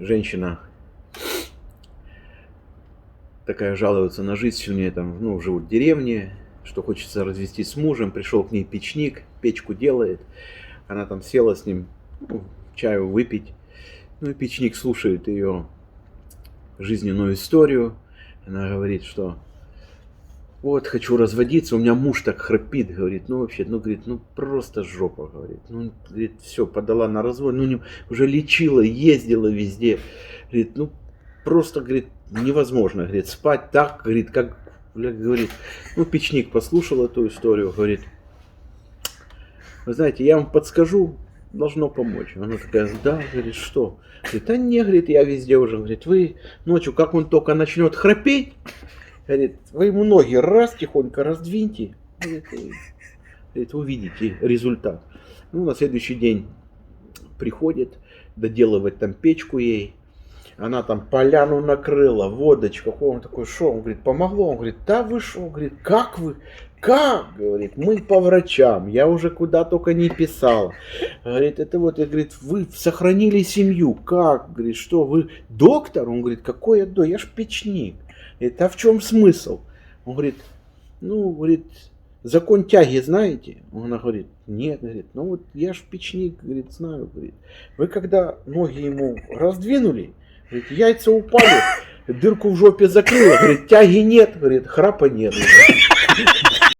женщина такая жалуется на жизнь, что мне там, ну, живут в деревне, что хочется развестись с мужем, пришел к ней печник, печку делает, она там села с ним, ну, чаю выпить, ну и печник слушает ее жизненную историю, она говорит, что вот, хочу разводиться, у меня муж так храпит, говорит, ну вообще, ну, говорит, ну просто жопа, говорит, ну, говорит, все, подала на развод, ну, уже лечила, ездила везде, говорит, ну, просто, говорит, невозможно, говорит, спать так, говорит, как, говорит, ну, печник послушал эту историю, говорит, вы знаете, я вам подскажу, должно помочь. Она такая, да, говорит, что? Говорит, да не, говорит, я везде уже, говорит, вы ночью, как он только начнет храпеть, говорит, вы ему ноги раз тихонько раздвиньте, говорит, увидите результат. Ну, на следующий день приходит доделывать там печку ей. Она там поляну накрыла, водочка. Он такой, что? Он говорит, помогло. Он говорит, да вы что? Говорит, как вы? Как? Говорит, мы по врачам. Я уже куда только не писал. Говорит, это вот, говорит, вы сохранили семью. Как? Говорит, что вы доктор? Он говорит, какой я доктор? Я ж печник. Говорит, а в чем смысл? Он говорит, ну, говорит, закон тяги знаете? Она говорит, нет, говорит, ну вот я ж печник, говорит, знаю, говорит. Вы когда ноги ему раздвинули, говорит, яйца упали, дырку в жопе закрыла, говорит, тяги нет, говорит, храпа нет.